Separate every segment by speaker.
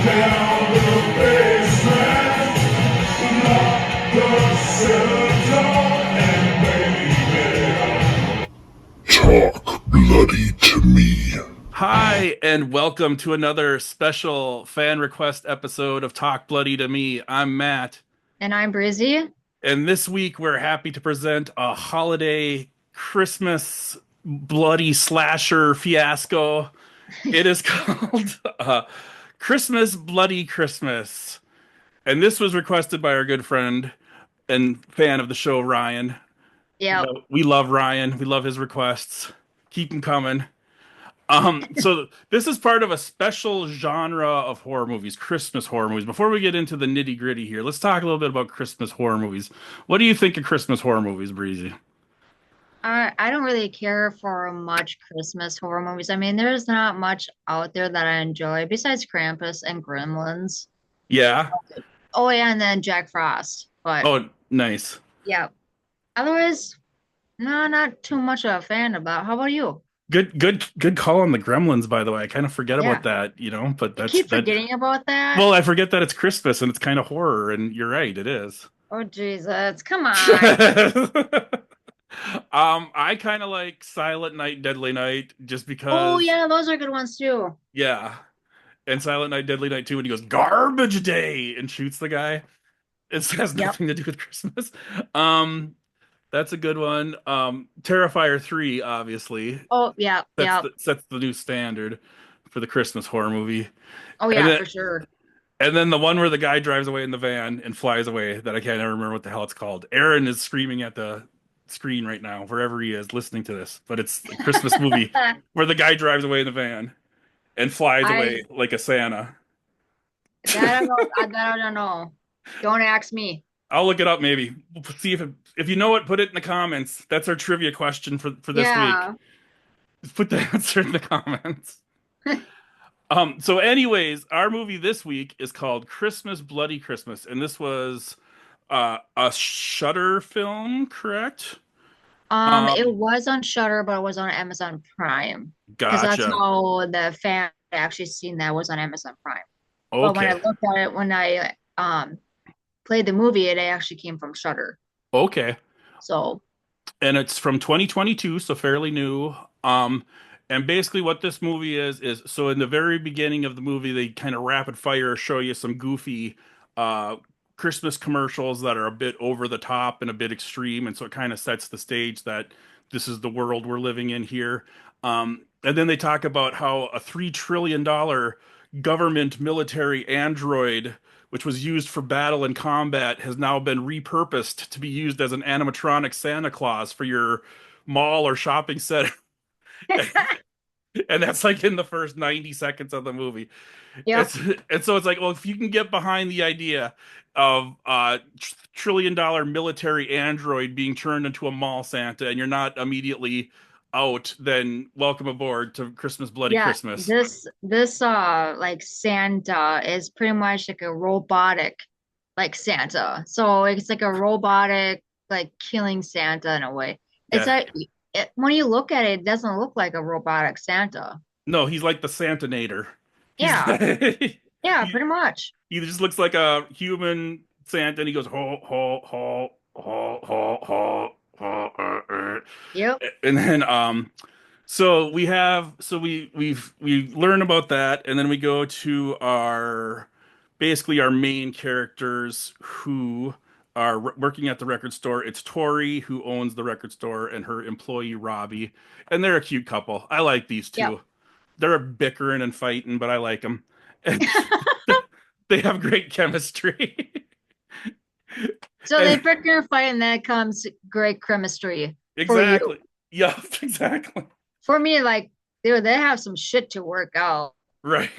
Speaker 1: down the basement, lock the cellar door, and baby, talk bloody to me.
Speaker 2: Hi, and welcome to another special fan request episode of Talk Bloody to Me. I'm Matt,
Speaker 3: And I'm Brezzy.
Speaker 2: and this week we're happy to present a holiday Christmas bloody slasher fiasco. It is called Christmas Bloody Christmas, and this was requested by our good friend and fan of the show, Ryan. You
Speaker 3: Yep.
Speaker 2: know, we love Ryan. We love his requests. Keep them coming. So this is part of a special genre of horror movies, Christmas horror movies. Before we get into the nitty-gritty here, let's talk a little bit about Christmas horror movies. What do you think of Christmas horror movies, Breezy?
Speaker 3: I don't really care for much Christmas horror movies. I mean, there's not much out there that I enjoy besides Krampus and Gremlins.
Speaker 2: Yeah.
Speaker 3: Oh yeah, and then Jack Frost. But
Speaker 2: Oh, nice.
Speaker 3: yeah. Otherwise, no, not too much of a fan of that. How about you?
Speaker 2: Good call on the Gremlins, by the way. I kind of forget
Speaker 3: Yeah.
Speaker 2: about that, but
Speaker 3: I
Speaker 2: that's
Speaker 3: keep
Speaker 2: that.
Speaker 3: forgetting about that.
Speaker 2: Well, I forget that it's Christmas and it's kind of horror, and you're right, it is.
Speaker 3: Oh Jesus, come on.
Speaker 2: I kind of like Silent Night, Deadly Night, just
Speaker 3: Oh
Speaker 2: because,
Speaker 3: yeah, those are good ones too.
Speaker 2: yeah. And Silent Night, Deadly Night 2, and he goes, "Garbage Day," and shoots the guy. It has
Speaker 3: Yep.
Speaker 2: nothing to do with Christmas. Um, that's a good one. Terrifier 3, obviously,
Speaker 3: Oh yeah, yeah.
Speaker 2: sets the new standard for the Christmas horror movie.
Speaker 3: Oh
Speaker 2: And
Speaker 3: yeah,
Speaker 2: then
Speaker 3: for sure.
Speaker 2: and then the one where the guy drives away in the van and flies away, that I can't ever remember what the hell it's called. Aaron is screaming at the screen right now, wherever he is listening to this. But it's a Christmas movie where the guy drives away in the van and flies
Speaker 3: I
Speaker 2: away like a Santa.
Speaker 3: that I don't that I don't know. Don't ask me.
Speaker 2: I'll look it up maybe. We'll see if you know it, put it in the comments. That's our trivia question for this week.
Speaker 3: Yeah.
Speaker 2: Just put the answer in the comments. So anyways, our movie this week is called Christmas Bloody Christmas, and this was a Shudder film, correct?
Speaker 3: It
Speaker 2: Um,
Speaker 3: was on Shudder, but it was on Amazon Prime because that's
Speaker 2: gotcha.
Speaker 3: how the fan actually seen that was on Amazon Prime. But when I
Speaker 2: Okay.
Speaker 3: looked at it, when I played the movie, it actually came from Shudder.
Speaker 2: Okay.
Speaker 3: So
Speaker 2: And it's from 2022, so fairly new. Um, and basically what this movie is so in the very beginning of the movie, they kind of rapid fire show you some goofy uh Christmas commercials that are a bit over the top and a bit extreme, and so it kind of sets the stage that this is the world we're living in here. And then they talk about how a $3 trillion government military android, which was used for battle and combat, has now been repurposed to be used as an animatronic Santa Claus for your mall or shopping center. And that's like in the first 90 seconds of the movie.
Speaker 3: yep.
Speaker 2: It's and so it's like, well, if you can get behind the idea of $1 trillion military android being turned into a mall Santa and you're not immediately out, then welcome aboard to Christmas Bloody
Speaker 3: Yeah,
Speaker 2: Christmas.
Speaker 3: this like Santa is pretty much like a robotic like Santa. So it's like a robotic like killing Santa in a way. It's
Speaker 2: Yeah.
Speaker 3: like when you look at it, it doesn't look like a robotic Santa.
Speaker 2: No, he's like the Santanator. He's
Speaker 3: Yeah, yeah,
Speaker 2: he,
Speaker 3: pretty much.
Speaker 2: he just looks like a human Santa, and he goes ho ho ho ho ho ho ho,
Speaker 3: Yep.
Speaker 2: and then so we learn about that, and then we go to our basically our main characters who are working at the record store. It's Tori who owns the record store and her employee Robbie, and they're a cute couple. I like these
Speaker 3: Yep.
Speaker 2: two. They're bickering and fighting, but I like them. And they have great chemistry.
Speaker 3: So they
Speaker 2: And
Speaker 3: freaking fight, and then comes great chemistry for you.
Speaker 2: exactly. Yep, exactly.
Speaker 3: For me, like, dude, they have some shit to work out.
Speaker 2: Right.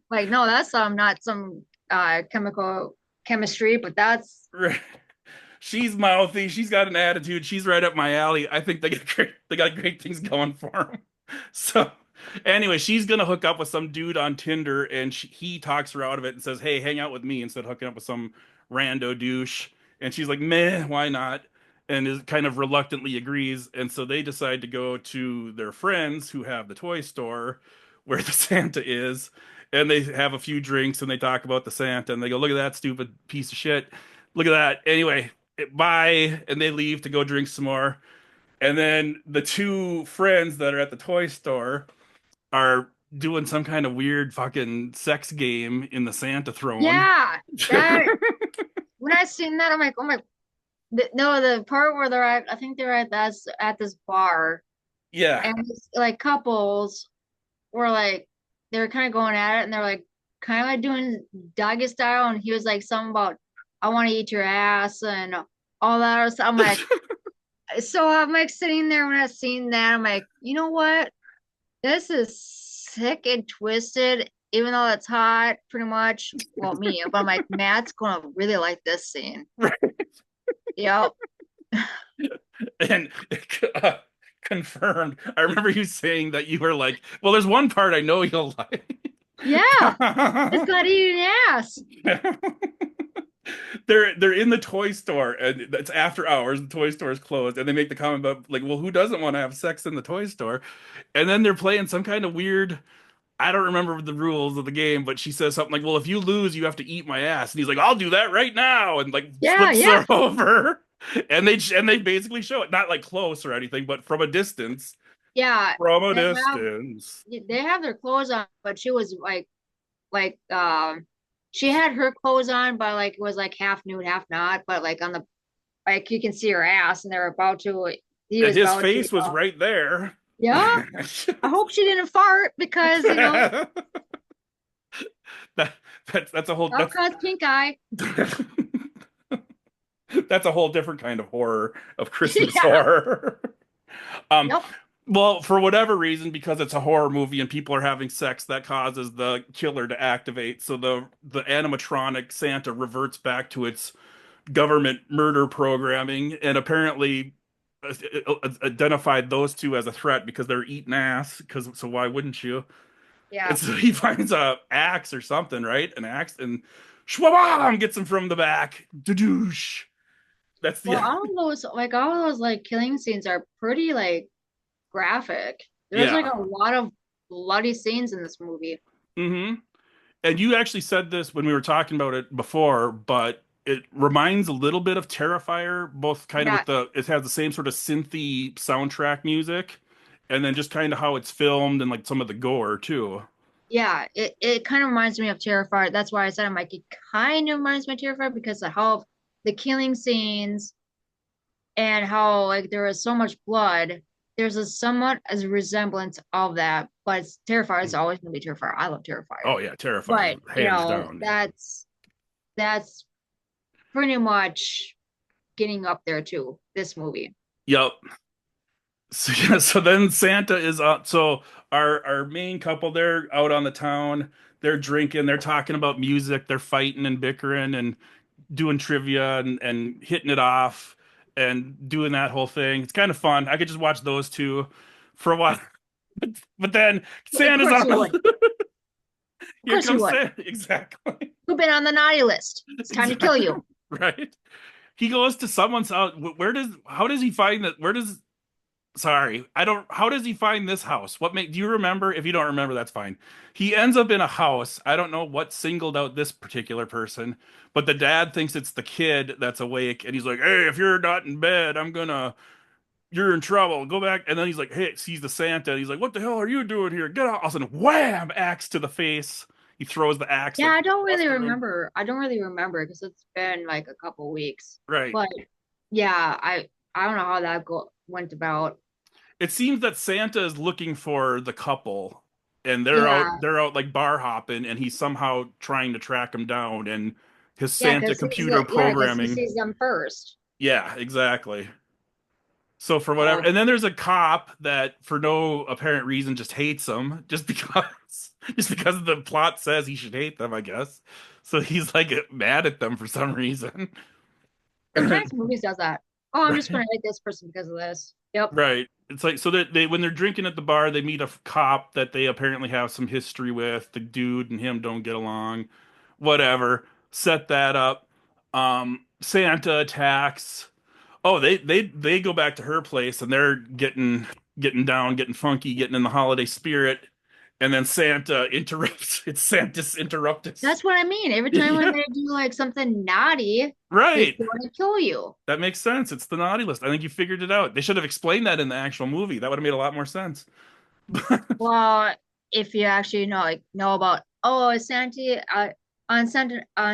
Speaker 3: Like, no, that's not some chemical chemistry, but that's
Speaker 2: Right. She's mouthy. She's got an attitude. She's right up my alley. I think they got great things going for them. So anyway, she's gonna hook up with some dude on Tinder, and he talks her out of it and says, "Hey, hang out with me instead of hooking up with some rando douche." And she's like, "Meh, why not?" And is kind of reluctantly agrees. And so they decide to go to their friends who have the toy store where the Santa is. and they have a few drinks and they talk about the Santa and they go, "Look at that stupid piece of shit. Look at that." Anyway, bye, and they leave to go drink some more. And then the two friends that are at the toy store are doing some kind of weird fucking sex game in the Santa throne.
Speaker 3: Yeah, that when I seen that, I'm like, oh my, no, the part where they're at, I think they're at this bar,
Speaker 2: Yeah.
Speaker 3: and this, like couples were like, they were kind of going at it, and they're like, kind of like doing doggy style, and he was like, something about, I want to eat your ass and all that other stuff. I'm like, so I'm like sitting there when I seen that, I'm like, you know what? This is sick and twisted, even though it's hot, pretty much. Well, me, but I'm like, Matt's gonna really like this scene. Yep.
Speaker 2: And uh, confirmed. I remember you saying that you were like, "Well, there's one part I know you'll like."
Speaker 3: Yeah. It's got eating ass.
Speaker 2: They're in the toy store and it's after hours. The toy store is closed, and they make the comment about like, "Well, who doesn't want to have sex in the toy store?" And then they're playing some kind of weird. I don't remember the rules of the game, but she says something like, "Well, if you lose, you have to eat my ass." And he's like, "I'll do that right now," and like
Speaker 3: Yeah,
Speaker 2: flips
Speaker 3: yeah,
Speaker 2: her over. And they basically show it, not like close or anything, but from a distance.
Speaker 3: yeah.
Speaker 2: From a
Speaker 3: They have
Speaker 2: distance.
Speaker 3: they have their clothes on, but she was like she had her clothes on, but like it was like half nude, half not, but like on the like you can see her ass, and they're about to he
Speaker 2: And
Speaker 3: was
Speaker 2: his
Speaker 3: about to
Speaker 2: face was right there.
Speaker 3: yeah. I hope she didn't fart because
Speaker 2: that, that's a whole
Speaker 3: that'll cause pink eye.
Speaker 2: that's a whole different kind of horror of Christmas
Speaker 3: Yeah.
Speaker 2: horror. Um,
Speaker 3: Yep.
Speaker 2: well, for whatever reason, because it's a horror movie and people are having sex, that causes the killer to activate. So the animatronic Santa reverts back to its government murder programming, and apparently identified those two as a threat because they're eating ass. Because so why wouldn't you? And
Speaker 3: Yeah.
Speaker 2: so he finds a axe or something, right? An axe, and shwabam gets him from the back. Doosh. That's
Speaker 3: Well,
Speaker 2: the
Speaker 3: all of those like killing scenes are pretty like graphic. There's like
Speaker 2: yeah.
Speaker 3: a lot of bloody scenes in this movie.
Speaker 2: Mm-hmm. And you actually said this when we were talking about it before, but it reminds a little bit of Terrifier, both kind of
Speaker 3: Yeah,
Speaker 2: with it has the same sort of synthy soundtrack music, and then just kind of how it's filmed and like some of the gore too.
Speaker 3: yeah. It kind of reminds me of Terrifier. That's why I said I'm like it kind of reminds me of Terrifier because of how the killing scenes and how like there is so much blood. There's a somewhat as a resemblance of that, but it's Terrifier. It's always gonna be Terrifier. I love Terrifier,
Speaker 2: Oh yeah, Terrifier,
Speaker 3: but
Speaker 2: hands down.
Speaker 3: that's pretty much getting up there too. This movie.
Speaker 2: Yep. So, yeah, so then Santa is up. So our main couple, they're out on the town. They're drinking. They're talking about music. They're fighting and bickering and doing trivia and hitting it off and doing that whole thing. It's kind of fun. I could just watch those two for a while. But then
Speaker 3: Of
Speaker 2: Santa's
Speaker 3: course
Speaker 2: on
Speaker 3: you would.
Speaker 2: the
Speaker 3: Of
Speaker 2: here
Speaker 3: course you
Speaker 2: comes
Speaker 3: would.
Speaker 2: Santa. Exactly.
Speaker 3: Who've been on the naughty list? It's time to kill
Speaker 2: Exactly.
Speaker 3: you.
Speaker 2: Right. He goes to someone's house. How does he find that? Sorry, I don't. How does he find this house? Do you remember? If you don't remember, that's fine. He ends up in a house. I don't know what singled out this particular person, but the dad thinks it's the kid that's awake, and he's like, "Hey, if you're not in bed, you're in trouble. Go back." And then he's like, "Hey," sees the Santa, and he's like, "What the hell are you doing here? Get out!" All of a sudden, wham! Axe to the face. He throws the axe
Speaker 3: Yeah,
Speaker 2: like
Speaker 3: I don't really
Speaker 2: busting him.
Speaker 3: remember. I don't really remember because it's been like a couple weeks.
Speaker 2: Right.
Speaker 3: But yeah, I don't know how that went about.
Speaker 2: It seems that Santa is looking for the couple, and they're out
Speaker 3: Yeah,
Speaker 2: they're out like bar hopping, and he's somehow trying to track him down, and his
Speaker 3: yeah,
Speaker 2: Santa computer
Speaker 3: because he
Speaker 2: programming.
Speaker 3: sees them first.
Speaker 2: Yeah, exactly. So for whatever,
Speaker 3: Oh,
Speaker 2: and then there's a cop that for no apparent reason just hates him just because just because the plot says he should hate them, I guess. So he's like mad at them for some reason.
Speaker 3: sometimes movies does that. Oh, I'm just gonna hate this person because of this. Yep.
Speaker 2: Right. It's like so that they when they're drinking at the bar, they meet a cop that they apparently have some history with. The dude and him don't get along. Whatever. Set that up. Santa attacks. Oh, they go back to her place and they're getting down, getting funky, getting in the holiday spirit. and then Santa interrupts. It's Santa's interruptus.
Speaker 3: That's what I mean. Every time when
Speaker 2: Yeah,
Speaker 3: they do like something naughty, he's
Speaker 2: right.
Speaker 3: going to kill you.
Speaker 2: That makes sense. It's the naughty list. I think you figured it out. They should have explained that in the actual movie. That would have made a lot more sense.
Speaker 3: Well, if you actually know about, oh, is Santa on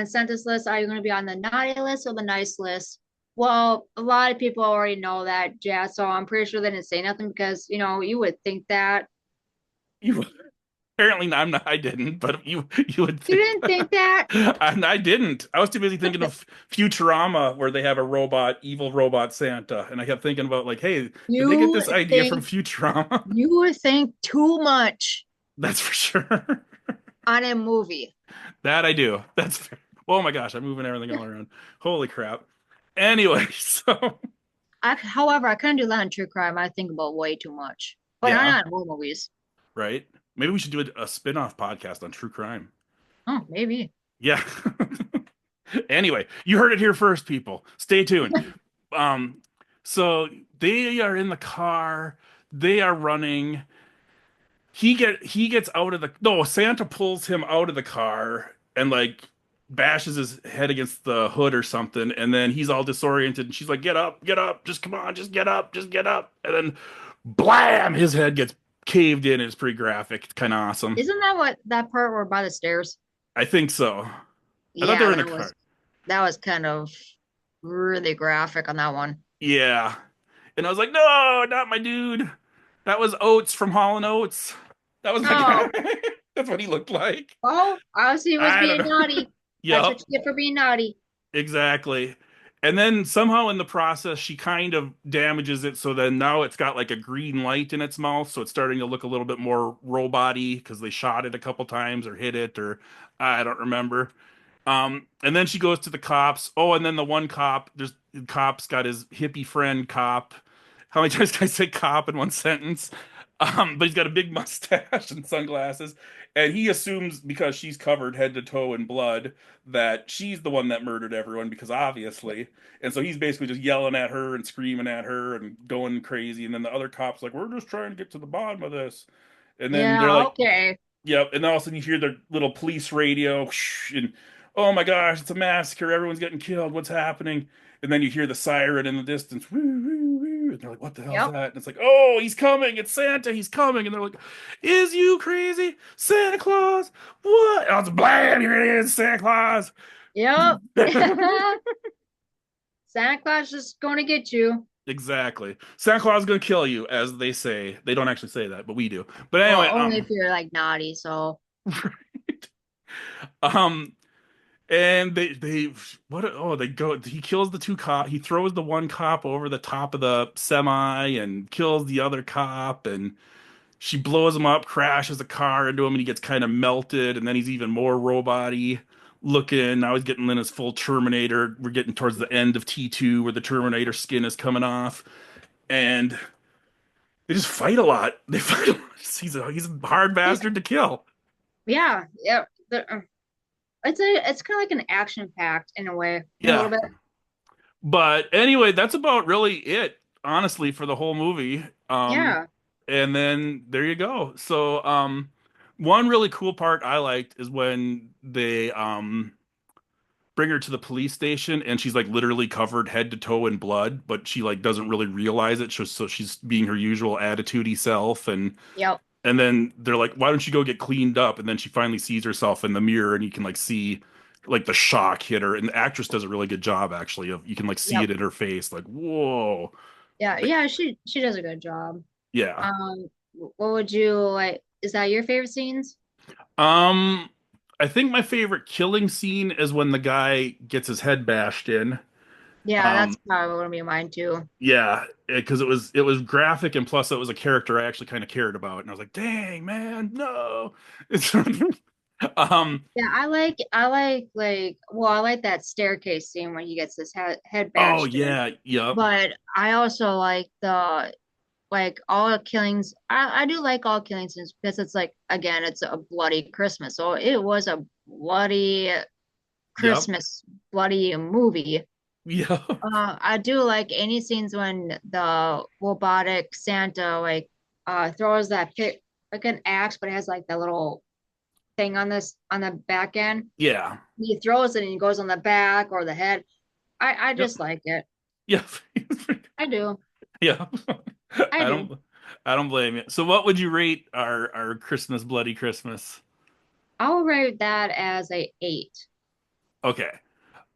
Speaker 3: Santa's list, are you going to be on the naughty list or the nice list? Well, a lot of people already know that, jazz. So I'm pretty sure they didn't say nothing because you would think that.
Speaker 2: You apparently not, I'm not, I didn't, but you would
Speaker 3: You
Speaker 2: think
Speaker 3: didn't
Speaker 2: that.
Speaker 3: think that?
Speaker 2: I didn't. I was too busy thinking of Futurama, where they have a robot, evil robot Santa, and I kept thinking about like, hey, did they get
Speaker 3: You
Speaker 2: this idea from
Speaker 3: think
Speaker 2: Futurama?
Speaker 3: you think too much
Speaker 2: That's for sure.
Speaker 3: on a movie.
Speaker 2: That I do. That's fair. Oh my gosh, I'm moving everything all around. Holy crap. Anyway, so
Speaker 3: However, I couldn't do that in true crime. I think about way too much, but
Speaker 2: yeah,
Speaker 3: not in horror movies.
Speaker 2: right. Maybe we should do a spin-off podcast on true crime.
Speaker 3: Oh, maybe.
Speaker 2: Yeah. Anyway, you heard it here first, people. Stay tuned. Um, so they are in the car, they are running. He gets out of the no, Santa pulls him out of the car and like bashes his head against the hood or something, and then he's all disoriented and she's like, get up, just come on, just get up, just get up. And then blam, his head gets caved in. It's pretty graphic. It's kind of awesome.
Speaker 3: Isn't that what that part where by the stairs?
Speaker 2: I think so. I thought they
Speaker 3: Yeah,
Speaker 2: were in a car.
Speaker 3: that was kind of really graphic on that one.
Speaker 2: Yeah. And I was like, no, not my dude. That was Oates from Hall and Oates. That was the
Speaker 3: Oh,
Speaker 2: guy. That's what he looked like.
Speaker 3: oh, obviously he was
Speaker 2: I don't
Speaker 3: being
Speaker 2: know.
Speaker 3: naughty. That's what
Speaker 2: Yep,
Speaker 3: you get for being naughty.
Speaker 2: exactly. And then somehow in the process, she kind of damages it. So then now it's got like a green light in its mouth. So it's starting to look a little bit more robot-y because they shot it a couple times or hit it or I don't remember. And then she goes to the cops. Oh, and then the one cop, there's the cop's got his hippie friend cop. How many times can I say cop in one sentence? But he's got a big mustache and sunglasses, and he assumes because she's covered head to toe in blood that she's the one that murdered everyone because obviously. And so he's basically just yelling at her and screaming at her and going crazy. And then the other cop's like, "We're just trying to get to the bottom of this." And then they're
Speaker 3: Yeah,
Speaker 2: like,
Speaker 3: okay.
Speaker 2: yep. And then all of a sudden you hear the little police radio, and oh my gosh, it's a massacre. Everyone's getting killed. What's happening? And then you hear the siren in the distance. Woo, woo, woo. And they're like, what the hell's
Speaker 3: Yep,
Speaker 2: that? And it's like, oh, he's coming. It's Santa. He's coming. And they're like, is you crazy? Santa Claus? What? And I was blam, here it is, Santa Claus.
Speaker 3: yep. Santa Claus is going to get you.
Speaker 2: Exactly. Santa Claus is gonna kill you, as they say. They don't actually say that, but we do. But
Speaker 3: Well,
Speaker 2: anyway,
Speaker 3: only if you're like naughty. So,
Speaker 2: um, and they what oh they go he kills the two cop he throws the one cop over the top of the semi and kills the other cop and she blows him up, crashes a car into him, and he gets kind of melted, and then he's even more robot-y looking. Now he's getting in his full Terminator. We're getting towards the end of T2 where the Terminator skin is coming off. And they just fight a lot. They fight a lot. He's a hard bastard to kill.
Speaker 3: yeah, yeah. It's kind of like an action packed in a way, a little
Speaker 2: Yeah.
Speaker 3: bit.
Speaker 2: But anyway, that's about really it, honestly, for the whole movie.
Speaker 3: Yeah,
Speaker 2: And then there you go. So, one really cool part I liked is when they bring her to the police station and she's like literally covered head to toe in blood, but she like doesn't really realize it. So she's being her usual attitudey self,
Speaker 3: yep,
Speaker 2: and then they're like, "Why don't you go get cleaned up?" And then she finally sees herself in the mirror, and you can like see like the shock hit her. And the actress does a really good job actually of you can like see
Speaker 3: yep.
Speaker 2: it in her face, like whoa,
Speaker 3: Yeah,
Speaker 2: like
Speaker 3: yeah, she does a good job.
Speaker 2: yeah.
Speaker 3: What would you like? Is that your favorite scenes?
Speaker 2: Um, I think my favorite killing scene is when the guy gets his head bashed in.
Speaker 3: Yeah, that's
Speaker 2: Um,
Speaker 3: probably gonna be mine too.
Speaker 2: yeah, because it was graphic and plus it was a character I actually kind of cared about, and I was like, dang man, no. It's
Speaker 3: Yeah, I like that staircase scene when he gets his head
Speaker 2: oh
Speaker 3: bashed in.
Speaker 2: yeah, yep,
Speaker 3: But I also like the all the killings. I do like all killing scenes because it's like again, it's a bloody Christmas. So it was a bloody
Speaker 2: yep,
Speaker 3: Christmas, bloody movie.
Speaker 2: yep,
Speaker 3: I do like any scenes when the robotic Santa throws that like an axe, but it has like that little thing on this on the back end.
Speaker 2: Yeah.
Speaker 3: He throws it and he goes on the back or the head. I
Speaker 2: Yep.
Speaker 3: just like it.
Speaker 2: Yeah.
Speaker 3: I do.
Speaker 2: Yeah.
Speaker 3: I
Speaker 2: I
Speaker 3: do.
Speaker 2: don't I don't blame you. So what would you rate our Christmas Bloody Christmas?
Speaker 3: I'll rate that as a 8.
Speaker 2: Okay.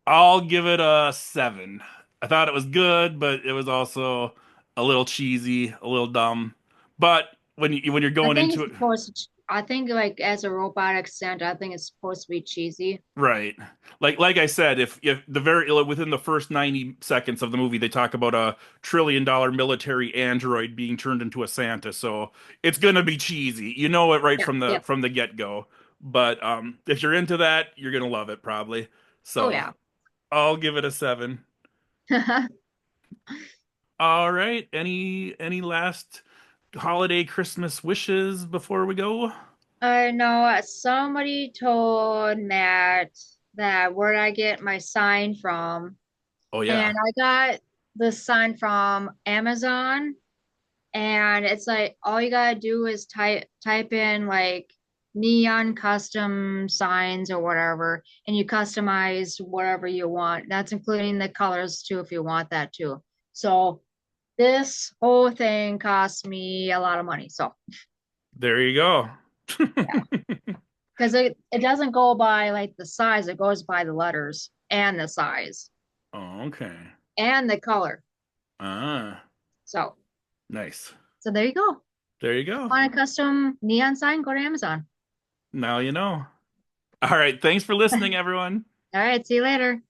Speaker 2: I'll give it a 7. I thought it was good, but it was also a little cheesy, a little dumb. But when you're
Speaker 3: I
Speaker 2: going
Speaker 3: think
Speaker 2: into
Speaker 3: it's
Speaker 2: it,
Speaker 3: supposed to, I think like as a robotic Santa, I think it's supposed to be cheesy.
Speaker 2: right? Like I said, if the very within the first 90 seconds of the movie, they talk about a $1 trillion military android being turned into a Santa, so it's gonna be cheesy. You know it right
Speaker 3: Yeah,
Speaker 2: from
Speaker 3: yeah.
Speaker 2: the get-go. But if you're into that, you're gonna love it probably.
Speaker 3: Oh
Speaker 2: So
Speaker 3: yeah.
Speaker 2: I'll give it a 7. All right. Any last holiday Christmas wishes before we go?
Speaker 3: I know somebody told Matt that where did I get my sign from?
Speaker 2: Oh
Speaker 3: And
Speaker 2: yeah.
Speaker 3: I got the sign from Amazon. And it's like all you gotta do is type in like neon custom signs or whatever, and you customize whatever you want. That's including the colors too, if you want that too. So this whole thing cost me a lot of money. So
Speaker 2: There you go.
Speaker 3: yeah, because it doesn't go by like the size, it goes by the letters and the size
Speaker 2: Oh, okay.
Speaker 3: and the color.
Speaker 2: Ah,
Speaker 3: So
Speaker 2: nice.
Speaker 3: there you go.
Speaker 2: There you go.
Speaker 3: Want a custom neon sign? Go to Amazon.
Speaker 2: Now you know. All right. Thanks for listening, everyone.
Speaker 3: All right, see you later.